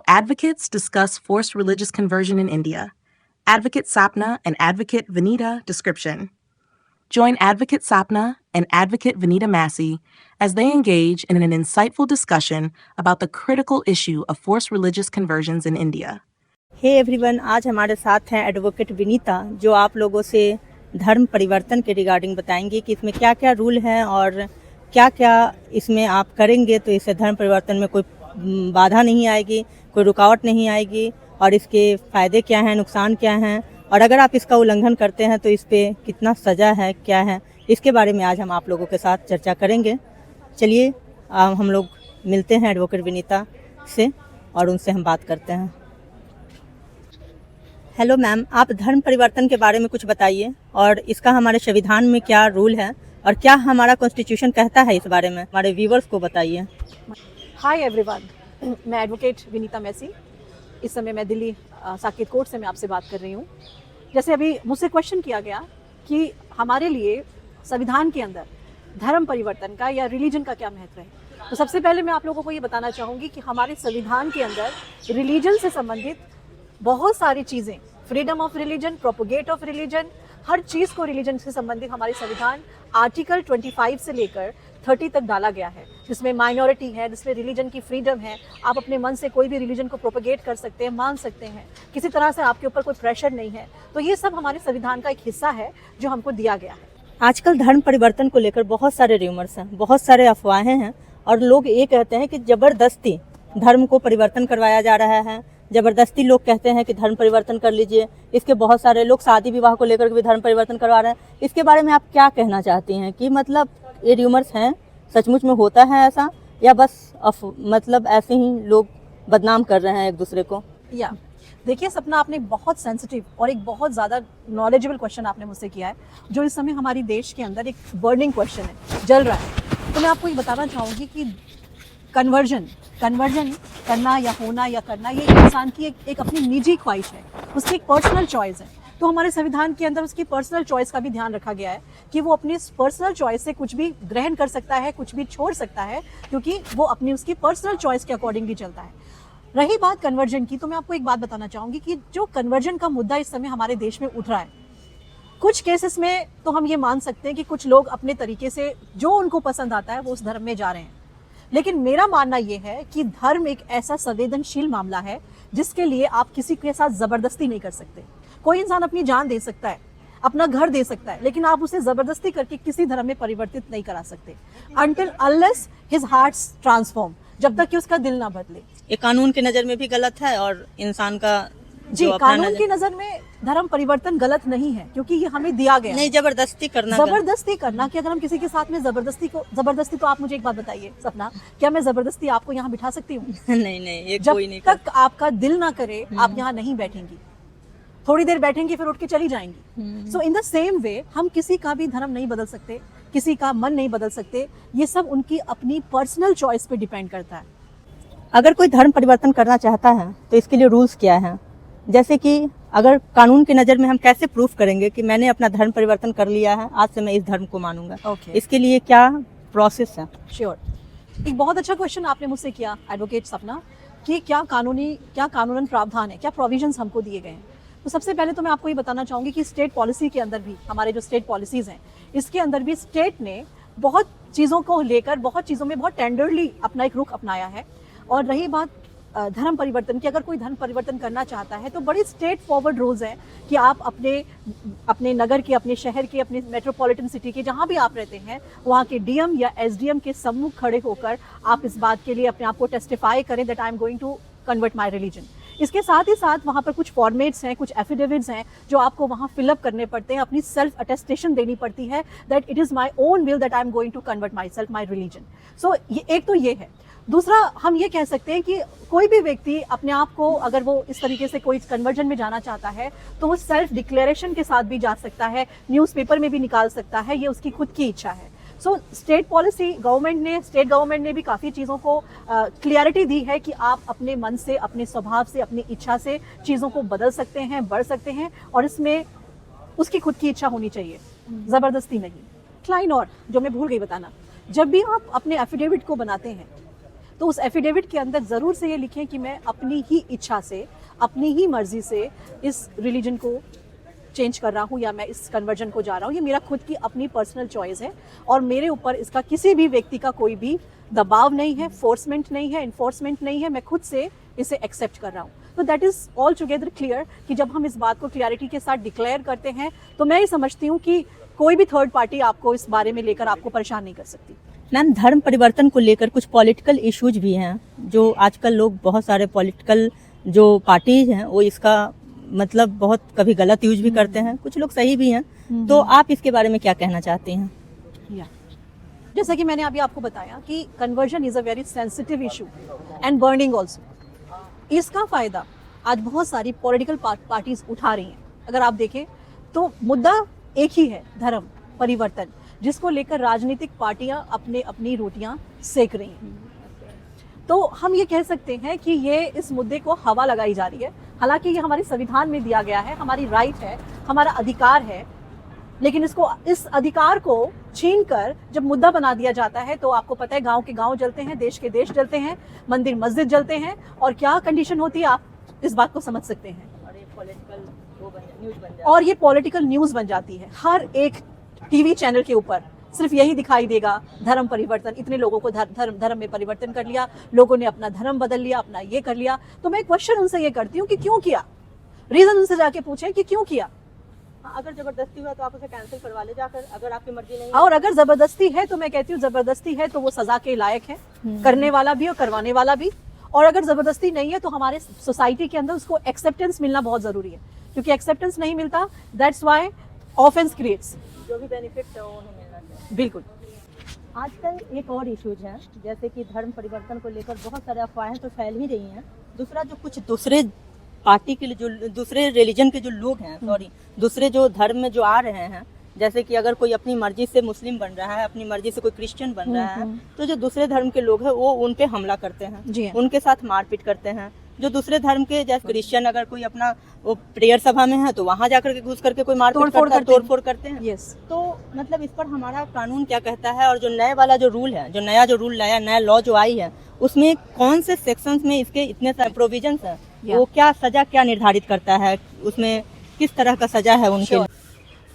Advocates discuss forced religious conversion in India. Advocate Sapna and Advocate Vanita description. Join Advocate Sapna and Advocate Vanita Massey as they engage in an insightful discussion about the critical issue of forced religious conversions in India. Hey everyone, आज हमारे साथ हैं advocate Vinita, जो आप लोगों से धर्म परिवर्तन के रिगार्डिंग बताएंगे कि इसमें क्या क्या रूल हैं और क्या क्या इसमें आप करेंगे तो इससे धर्म परिवर्तन में कोई बाधा नहीं आएगी, कोई रुकावट नहीं आएगी और इसके फ़ायदे क्या हैं, नुकसान क्या हैं और अगर आप इसका उल्लंघन करते हैं तो इस पर कितना सज़ा है, क्या है, इसके बारे में आज हम आप लोगों के साथ चर्चा करेंगे। चलिए हम लोग मिलते हैं एडवोकेट विनीता से और उनसे हम बात करते हैं। हेलो मैम, आप धर्म परिवर्तन के बारे में कुछ बताइए और इसका हमारे संविधान में क्या रूल है और क्या हमारा कॉन्स्टिट्यूशन कहता है इस बारे में, हमारे व्यूवर्स को बताइए। हाय एवरीवन, मैं एडवोकेट विनीता मैसी। इस समय मैं दिल्ली साकेत कोर्ट से मैं आपसे बात कर रही हूँ। जैसे अभी मुझसे क्वेश्चन किया गया कि हमारे लिए संविधान के अंदर धर्म परिवर्तन का या रिलीजन का क्या महत्व है, तो सबसे पहले मैं आप लोगों को ये बताना चाहूँगी कि हमारे संविधान के अंदर रिलीजन से संबंधित बहुत सारी चीज़ें, freedom of religion, propagate of religion, हर चीज़ को रिलीजन से संबंधित हमारे संविधान आर्टिकल 25 से लेकर 30 तक डाला गया है, जिसमें माइनॉरिटी है, जिसमें रिलीजन की फ्रीडम है। आप अपने मन से कोई भी रिलीजन को प्रोपोगेट कर सकते हैं, मान सकते हैं, किसी तरह से आपके ऊपर कोई प्रेशर नहीं है। तो ये सब हमारे संविधान का एक हिस्सा है जो हमको दिया गया है। आजकल धर्म परिवर्तन को लेकर बहुत सारे र्यूमर्स हैं, बहुत सारे अफवाहें हैं और लोग ये कहते हैं कि ज़बरदस्ती धर्म को परिवर्तन करवाया जा रहा है, ज़बरदस्ती लोग कहते हैं कि धर्म परिवर्तन कर लीजिए। इसके बहुत सारे लोग शादी विवाह को लेकर भी धर्म परिवर्तन करवा रहे हैं। इसके बारे में आप क्या कहना चाहती हैं कि मतलब ये र्यूमर्स हैं, सचमुच में होता है ऐसा या बस मतलब ऐसे ही लोग बदनाम कर रहे हैं एक दूसरे को? या देखिए सपना, आपने बहुत सेंसिटिव और एक बहुत ज़्यादा नॉलेजेबल क्वेश्चन आपने मुझसे किया है, जो इस समय हमारी देश के अंदर एक बर्निंग क्वेश्चन है, जल रहा है। तो मैं आपको ये बताना चाहूँगी कि कन्वर्जन करना या होना या करना, ये इंसान की एक अपनी निजी ख्वाहिश है, उसकी एक पर्सनल चॉइस है। तो हमारे संविधान के अंदर उसकी पर्सनल चॉइस का भी ध्यान रखा गया है कि वो अपनी पर्सनल चॉइस से कुछ भी ग्रहण कर सकता है, कुछ भी छोड़ सकता है, क्योंकि वो अपनी उसकी पर्सनल चॉइस के अकॉर्डिंगली चलता है। रही बात कन्वर्जन की, तो मैं आपको एक बात बताना चाहूँगी कि जो कन्वर्जन का मुद्दा इस समय हमारे देश में उठ रहा है, कुछ केसेस में तो हम ये मान सकते हैं कि कुछ लोग अपने तरीके से जो उनको पसंद आता है वो उस धर्म में जा रहे हैं। लेकिन मेरा मानना ये है कि धर्म एक ऐसा संवेदनशील मामला है जिसके लिए आप किसी के साथ ज़बरदस्ती नहीं कर सकते। कोई इंसान अपनी जान दे सकता है, अपना घर दे सकता है, लेकिन आप उसे ज़बरदस्ती करके किसी धर्म में परिवर्तित नहीं करा सकते until unless his heart's transform, जब तक कि उसका दिल ना बदले। ये कानून की नज़र में भी गलत है और इंसान का जी, कानून की नज़र में धर्म परिवर्तन गलत नहीं है, क्योंकि ये हमें दिया गया नहीं, ज़बरदस्ती करना कि अगर हम किसी के साथ में जबरदस्ती, तो आप मुझे एक बात बताइए सपना, क्या मैं जबरदस्ती आपको यहाँ बिठा सकती हूँ? नहीं, ये जब कोई नहीं तक आपका दिल ना करे आप यहाँ नहीं बैठेंगी। थोड़ी देर बैठेंगी फिर उठ के चली जाएंगी। सो इन द सेम वे हम किसी का भी धर्म नहीं बदल सकते, किसी का मन नहीं बदल सकते। ये सब उनकी अपनी पर्सनल चॉइस पे डिपेंड करता है। अगर कोई धर्म परिवर्तन करना चाहता है तो इसके लिए रूल्स क्या हैं? जैसे कि अगर कानून की नज़र में हम कैसे प्रूफ करेंगे कि मैंने अपना धर्म परिवर्तन कर लिया है, आज से मैं इस धर्म को मानूंगा? इसके लिए क्या प्रोसेस है? श्योर, एक बहुत अच्छा क्वेश्चन आपने मुझसे किया एडवोकेट सपना कि क्या कानूनन प्रावधान है, क्या प्रोविजंस हमको दिए गए हैं। तो सबसे पहले तो मैं आपको ये बताना चाहूँगी कि स्टेट पॉलिसी के अंदर भी, हमारे जो स्टेट पॉलिसीज़ हैं, इसके अंदर भी स्टेट ने बहुत चीज़ों को लेकर, बहुत चीज़ों में बहुत टेंडरली अपना एक रुख अपनाया है। और रही बात धर्म परिवर्तन की, अगर कोई धर्म परिवर्तन करना चाहता है तो बड़ी स्ट्रेट फॉरवर्ड रूल्स हैं कि आप अपने नगर के, अपने शहर के, अपने मेट्रोपॉलिटन सिटी के, जहाँ भी आप रहते हैं, वहाँ के डीएम या एसडीएम के सम्मुख खड़े होकर आप इस बात के लिए अपने आप को टेस्टिफाई करें that I am going to convert my religion. इसके साथ ही साथ वहाँ पर कुछ फॉर्मेट्स हैं, कुछ एफिडेविट्स हैं जो आपको वहाँ फिलअप करने पड़ते हैं, अपनी सेल्फ अटेस्टेशन देनी पड़ती है that it is my own will that I am going to convert my self, my religion. So ये एक तो ये है। दूसरा, हम ये कह सकते हैं कि कोई भी व्यक्ति अपने आप को, अगर वो इस तरीके से कोई कन्वर्जन में जाना चाहता है तो वो सेल्फ डिक्लेरेशन के साथ भी जा सकता है, न्यूज़पेपर में भी निकाल सकता है, ये उसकी खुद की इच्छा है। सो स्टेट पॉलिसी, स्टेट गवर्नमेंट ने भी काफ़ी चीज़ों को क्लियरिटी दी है कि आप अपने मन से, अपने स्वभाव से, अपनी इच्छा से चीज़ों को बदल सकते हैं, बढ़ सकते हैं, और इसमें उसकी खुद की इच्छा होनी चाहिए, ज़बरदस्ती नहीं। क्लाइन, और जो मैं भूल गई बताना, जब भी आप अपने एफिडेविट को बनाते हैं तो उस एफिडेविट के अंदर ज़रूर से ये लिखें कि मैं अपनी ही इच्छा से, अपनी ही मर्जी से इस रिलीजन को चेंज कर रहा हूँ या मैं इस कन्वर्जन को जा रहा हूँ। ये मेरा खुद की अपनी पर्सनल चॉइस है और मेरे ऊपर इसका किसी भी व्यक्ति का कोई भी दबाव नहीं है, फोर्समेंट नहीं है, इन्फोर्समेंट नहीं है। मैं खुद से इसे एक्सेप्ट कर रहा हूँ। तो that is all together clear कि जब हम इस बात को क्लियरिटी के साथ डिक्लेयर करते हैं तो मैं ये समझती हूँ कि कोई भी थर्ड पार्टी आपको इस बारे में लेकर आपको परेशान नहीं कर सकती। मैम, धर्म परिवर्तन को लेकर कुछ पॉलिटिकल इश्यूज भी हैं जो आजकल लोग, बहुत सारे पॉलिटिकल जो पार्टीज हैं वो इसका मतलब बहुत कभी गलत यूज भी करते हैं, कुछ लोग सही भी हैं। तो आप इसके बारे में क्या कहना चाहते हैं? जैसा कि मैंने अभी आपको बताया कि conversion is a very sensitive issue and burning also. इसका फ़ायदा आज बहुत सारी पॉलिटिकल पार्टीज उठा रही हैं। अगर आप देखें तो मुद्दा एक ही है, धर्म परिवर्तन, जिसको लेकर राजनीतिक पार्टियां अपने अपनी रोटियां सेक रही हैं। तो हम ये कह सकते हैं कि ये इस मुद्दे को हवा लगाई जा रही है। हालांकि ये हमारे संविधान में दिया गया है, हमारी राइट है, हमारा अधिकार है, लेकिन इस अधिकार को छीनकर जब मुद्दा बना दिया जाता है तो आपको पता है गांव के गांव जलते हैं, देश के देश जलते हैं, मंदिर मस्जिद जलते हैं और क्या कंडीशन होती है आप इस बात को समझ सकते हैं। और ये पॉलिटिकल न्यूज़ बन जाती है। हर एक टीवी चैनल के ऊपर सिर्फ यही दिखाई देगा, धर्म परिवर्तन, इतने लोगों को धर्म में परिवर्तन कर लिया, लोगों ने अपना धर्म बदल लिया, अपना ये कर लिया। तो मैं क्वेश्चन उनसे ये करती हूँ कि क्यों किया, रीजन उनसे जाके पूछें कि क्यों किया। अगर जबरदस्ती हुआ तो आप उसे कैंसिल करवा ले जाकर, अगर आपकी मर्जी नहीं। और अगर जबरदस्ती है तो मैं कहती हूँ जबरदस्ती है तो वो सजा के लायक है, करने वाला भी और करवाने वाला भी। और अगर जबरदस्ती नहीं है तो हमारे सोसाइटी के अंदर उसको एक्सेप्टेंस मिलना बहुत जरूरी है, क्योंकि एक्सेप्टेंस नहीं मिलता, दैट्स व्हाई ऑफेंस क्रिएट्स। जो भी बेनिफिट है वो उन्हें मिलना चाहिए। बिल्कुल। आजकल एक और इश्यूज हैं, जैसे कि धर्म परिवर्तन को लेकर बहुत सारे अफवाहें तो फैल ही रही हैं। दूसरा, जो कुछ दूसरे पार्टी के लिए, जो दूसरे रिलीजन के जो लोग हैं, दूसरे जो धर्म में जो आ रहे हैं, जैसे कि अगर कोई अपनी मर्जी से मुस्लिम बन रहा है, अपनी मर्जी से कोई क्रिश्चियन बन रहा है, तो जो दूसरे धर्म के लोग हैं वो उन पे हमला करते हैं, उनके साथ मारपीट करते हैं। जो दूसरे धर्म के, जैसे क्रिश्चियन, अगर कोई अपना वो प्रेयर सभा में है तो वहां जाकर के घुस करके कोई मारपीट करता है, तोड़फोड़ करते हैं। तो मतलब इस पर हमारा कानून क्या कहता है, और जो नए वाला जो रूल है, जो नया जो रूल लाया, नया लॉ जो आई है, उसमें कौन से सेक्शंस में इसके इतने सारे प्रोविजंस हैं, वो क्या सजा क्या निर्धारित करता है, उसमें किस तरह का सजा है उनके?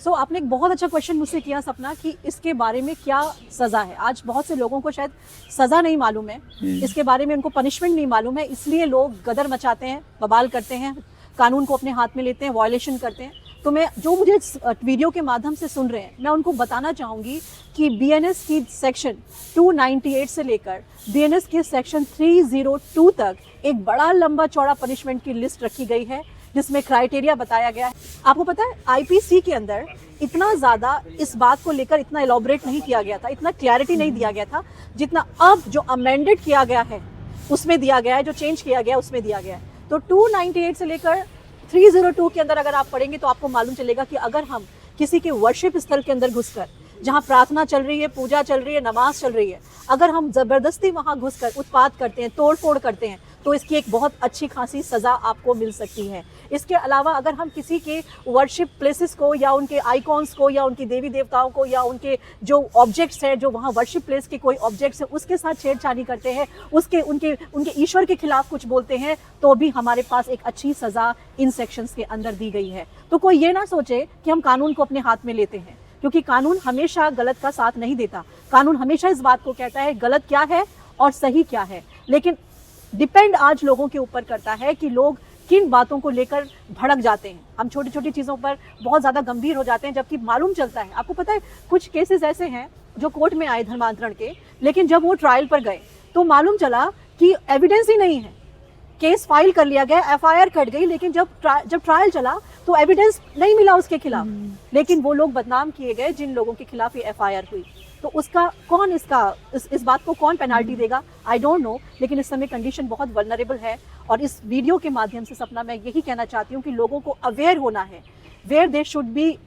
सो आपने एक बहुत अच्छा क्वेश्चन मुझसे किया सपना कि इसके बारे में क्या सज़ा है। आज बहुत से लोगों को शायद सज़ा नहीं मालूम है, इसके बारे में उनको पनिशमेंट नहीं मालूम है, इसलिए लोग गदर मचाते हैं, बवाल करते हैं, कानून को अपने हाथ में लेते हैं, वायलेशन करते हैं। तो मैं, जो मुझे वीडियो के माध्यम से सुन रहे हैं, मैं उनको बताना चाहूँगी कि BNS की सेक्शन 298 से लेकर BNS के सेक्शन 302 तक एक बड़ा लंबा चौड़ा पनिशमेंट की लिस्ट रखी गई है, जिसमें क्राइटेरिया बताया गया है। आपको पता है IPC के अंदर इतना ज़्यादा इस बात को लेकर इतना एलॉबरेट नहीं किया गया था, इतना क्लैरिटी नहीं दिया गया था, जितना अब जो अमेंडेड किया गया है उसमें दिया गया है, जो चेंज किया गया है उसमें दिया गया है। तो 298 से लेकर 302 के अंदर अगर आप पढ़ेंगे तो आपको मालूम चलेगा कि अगर हम किसी के वर्शिप स्थल के अंदर घुसकर, जहाँ प्रार्थना चल रही है, पूजा चल रही है, नमाज चल रही है, अगर हम ज़बरदस्ती वहाँ घुसकर उत्पात करते हैं, तोड़फोड़ करते हैं, तो इसकी एक बहुत अच्छी खासी सज़ा आपको मिल सकती है। इसके अलावा अगर हम किसी के वर्शिप प्लेसेस को या उनके आइकॉन्स को या उनकी देवी देवताओं को या उनके जो ऑब्जेक्ट्स हैं, जो वहाँ वर्शिप प्लेस के कोई ऑब्जेक्ट्स हैं, उसके साथ छेड़छाड़ी करते हैं, उनके ईश्वर के खिलाफ कुछ बोलते हैं, तो भी हमारे पास एक अच्छी सज़ा इन सेक्शंस के अंदर दी गई है। तो कोई ये ना सोचे कि हम कानून को अपने हाथ में लेते हैं, क्योंकि कानून हमेशा गलत का साथ नहीं देता। कानून हमेशा इस बात को कहता है गलत क्या है और सही क्या है, लेकिन डिपेंड आज लोगों के ऊपर करता है कि लोग किन बातों को लेकर भड़क जाते हैं। हम छोटी छोटी चीज़ों पर बहुत ज़्यादा गंभीर हो जाते हैं, जबकि मालूम चलता है, आपको पता है कुछ केसेस ऐसे हैं जो कोर्ट में आए धर्मांतरण के, लेकिन जब वो ट्रायल पर गए तो मालूम चला कि एविडेंस ही नहीं है। केस फाइल कर लिया गया, FIR कट गई, लेकिन जब ट्रायल चला तो एविडेंस नहीं मिला उसके खिलाफ, लेकिन वो लोग बदनाम किए गए जिन लोगों के खिलाफ ये FIR हुई। तो उसका कौन इस बात को कौन पेनाल्टी देगा, आई डोंट नो, लेकिन इस समय कंडीशन बहुत वल्नरेबल है। और इस वीडियो के माध्यम से सपना मैं यही कहना चाहती हूँ कि लोगों को अवेयर होना है, where they should be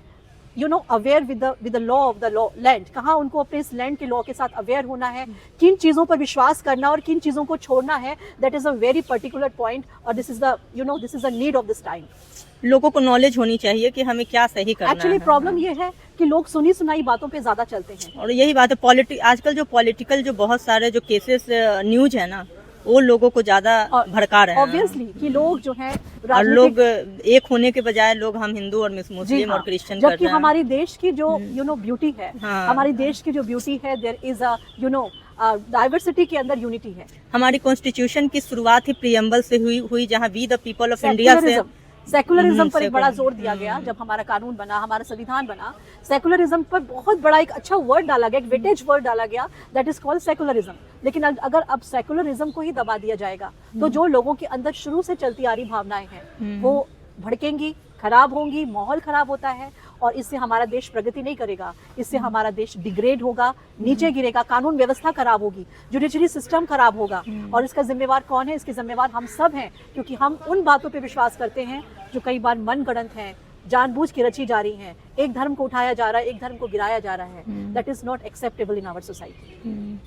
aware with the law of the land. कहाँ उनको अपने इस लैंड के लॉ के साथ अवेयर होना है, किन चीज़ों पर विश्वास करना और किन चीज़ों को छोड़ना है, that is a very particular point, और this is the need of this time. लोगों को नॉलेज होनी चाहिए कि हमें क्या सही करना है। एक्चुअली प्रॉब्लम ये है कि लोग सुनी सुनाई बातों पे ज्यादा चलते हैं। और यही बात है, आजकल जो पॉलिटिकल जो बहुत सारे जो केसेस न्यूज है ना, वो लोगों को ज्यादा भड़का रहे हैं। ऑब्वियसली कि लोग जो है और लोग एक होने के बजाय लोग हम हिंदू और मुस्लिम और क्रिश्चियन कर जबकि रहे हैं। हमारी देश की जो ब्यूटी है, हाँ। हमारी देश की जो ब्यूटी है, देयर इज अ डाइवर्सिटी के अंदर यूनिटी है। हमारी कॉन्स्टिट्यूशन की शुरुआत ही प्रियम्बल से हुई जहाँ we the people of India से सेकुलरिज्म पर एक बड़ा जोर दिया गया जब हमारा कानून बना, हमारा संविधान बना। सेकुलरिज्म पर बहुत बड़ा एक अच्छा वर्ड डाला गया, एक वेटेज वर्ड डाला गया, दैट इज कॉल्ड सेकुलरिज्म। लेकिन अगर अब सेकुलरिज्म को ही दबा दिया जाएगा तो जो लोगों के अंदर शुरू से चलती आ रही भावनाएं हैं वो भड़केंगी, खराब होंगी, माहौल खराब होता है और इससे हमारा देश प्रगति नहीं करेगा, इससे हमारा देश डिग्रेड होगा, नीचे गिरेगा, कानून व्यवस्था खराब होगी, जुडिशरी सिस्टम खराब होगा। और इसका जिम्मेवार कौन है? इसके जिम्मेवार हम सब हैं, क्योंकि हम उन बातों पे विश्वास करते हैं जो कई बार मनगढ़ंत हैं, जानबूझ के रची जा रही हैं। एक धर्म को उठाया जा रहा है, एक धर्म को गिराया जा रहा है। That is not acceptable in our society.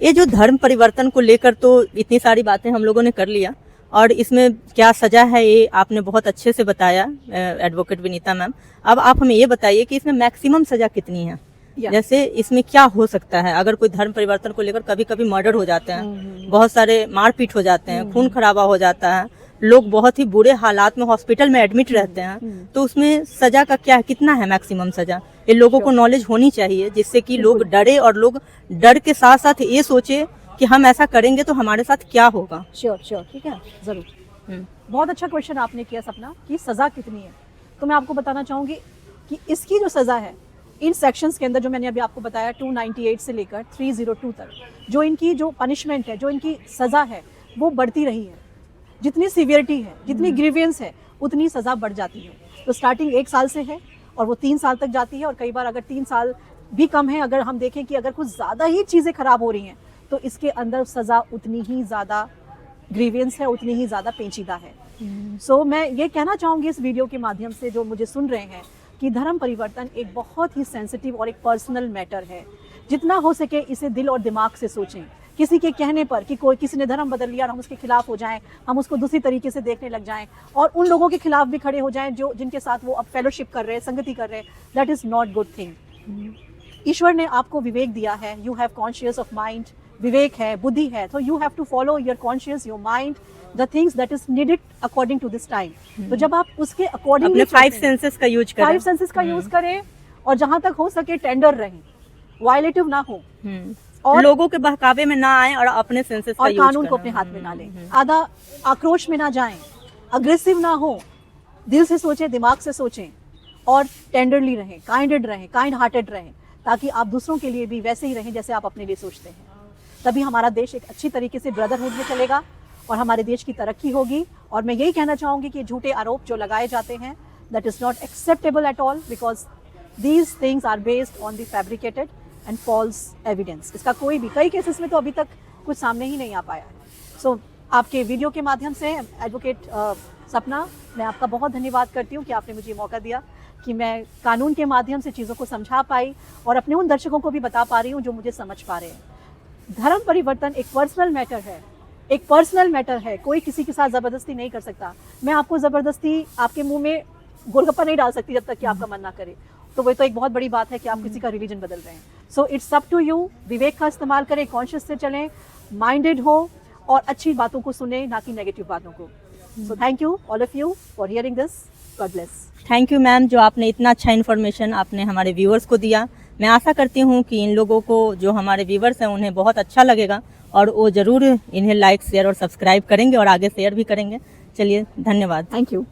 ये जो धर्म परिवर्तन को लेकर तो इतनी सारी बातें हम लोगों ने कर लिया, और इसमें क्या सजा है ये आपने बहुत अच्छे से बताया एडवोकेट विनीता मैम। अब आप हमें ये बताइए कि इसमें मैक्सिमम सजा कितनी है? जैसे इसमें क्या हो सकता है अगर कोई धर्म परिवर्तन को लेकर? कभी कभी मर्डर हो जाते हैं, बहुत सारे मारपीट हो जाते हैं, खून खराबा हो जाता है, लोग बहुत ही बुरे हालात में हॉस्पिटल में एडमिट रहते हैं, तो उसमें सजा का क्या, कितना है मैक्सिमम सजा? ये लोगों को नॉलेज होनी चाहिए जिससे कि लोग डरे और लोग डर के साथ साथ ये सोचे कि हम ऐसा करेंगे तो हमारे साथ क्या होगा। श्योर, ठीक है, जरूर। बहुत अच्छा क्वेश्चन आपने किया सपना कि सजा कितनी है। तो मैं आपको बताना चाहूंगी कि इसकी जो सजा है इन सेक्शंस के अंदर जो मैंने अभी आपको बताया 298 से लेकर 302 तक, जो इनकी जो पनिशमेंट है, जो इनकी सजा है, वो बढ़ती रही है। जितनी सीवियरिटी है, जितनी ग्रीवियंस है, उतनी सजा बढ़ जाती है। तो स्टार्टिंग 1 साल से है और वो 3 साल तक जाती है, और कई बार अगर 3 साल भी कम है, अगर हम देखें कि अगर कुछ ज़्यादा ही चीज़ें खराब हो रही हैं तो इसके अंदर सज़ा उतनी ही ज़्यादा ग्रीवियंस है, उतनी ही ज़्यादा पेचीदा है। सो मैं ये कहना चाहूँगी इस वीडियो के माध्यम से जो मुझे सुन रहे हैं कि धर्म परिवर्तन एक बहुत ही सेंसिटिव और एक पर्सनल मैटर है। जितना हो सके इसे दिल और दिमाग से सोचें। किसी के कहने पर कि कोई किसी ने धर्म बदल लिया और हम उसके खिलाफ हो जाएं, हम उसको दूसरी तरीके से देखने लग जाएं और उन लोगों के खिलाफ भी खड़े हो जाएं जो जिनके साथ वो अब फेलोशिप कर रहे हैं, संगति कर रहे हैं, that is not good thing. ईश्वर ने आपको विवेक दिया है, you have conscious of mind, विवेक है, बुद्धि है, तो you have to follow your conscious, your mind, the things that is needed according to this time. तो जब आप उसके अकॉर्डिंगली 5 सेंसेस का यूज करें, 5 सेंसेस का यूज करें और जहां तक हो सके टेंडर रहें, वायलेटिव ना हो और लोगों के बहकावे में ना आए और अपने सेंसेस और कानून को अपने हाथ में ना लें, आधा आक्रोश में ना जाएं, अग्रेसिव ना हो, दिल से सोचें, दिमाग से सोचें और टेंडरली रहें, काइंड हार्टेड रहें, ताकि आप दूसरों के लिए भी वैसे ही रहें जैसे आप अपने लिए सोचते हैं। तभी हमारा देश एक अच्छी तरीके से ब्रदरहुड में चलेगा और हमारे देश की तरक्की होगी। और मैं यही कहना चाहूँगी कि झूठे आरोप जो लगाए जाते हैं, that is not acceptable at all, because these things are based on the fabricated and false evidence. इसका कोई भी, कई केसेस में तो अभी तक कुछ सामने ही नहीं आ पाया है। सो आपके वीडियो के माध्यम से एडवोकेट सपना, मैं आपका बहुत धन्यवाद करती हूँ कि आपने मुझे मौका दिया कि मैं कानून के माध्यम से चीज़ों को समझा पाई और अपने उन दर्शकों को भी बता पा रही हूँ जो मुझे समझ पा रहे हैं। धर्म परिवर्तन एक पर्सनल मैटर है, कोई किसी के साथ ज़बरदस्ती नहीं कर सकता। मैं आपको ज़बरदस्ती आपके मुंह में गोलगप्पा नहीं डाल सकती जब तक कि आपका मन ना करे, तो वो तो एक बहुत बड़ी बात है कि आप किसी का रिलीजन बदल रहे हैं। So it's up to you, विवेक का इस्तेमाल करें, कॉन्शियस से चलें, माइंडेड हो और अच्छी बातों को सुने, ना कि नेगेटिव बातों को। So thank you all of you for hearing this. God bless. Thank you ma'am, जो आपने इतना अच्छा इन्फॉर्मेशन आपने हमारे व्यूअर्स को दिया। मैं आशा करती हूँ कि इन लोगों को, जो हमारे व्यूअर्स हैं, उन्हें बहुत अच्छा लगेगा और वो ज़रूर इन्हें लाइक, शेयर और सब्सक्राइब करेंगे और आगे शेयर भी करेंगे। चलिए, धन्यवाद। Thank you.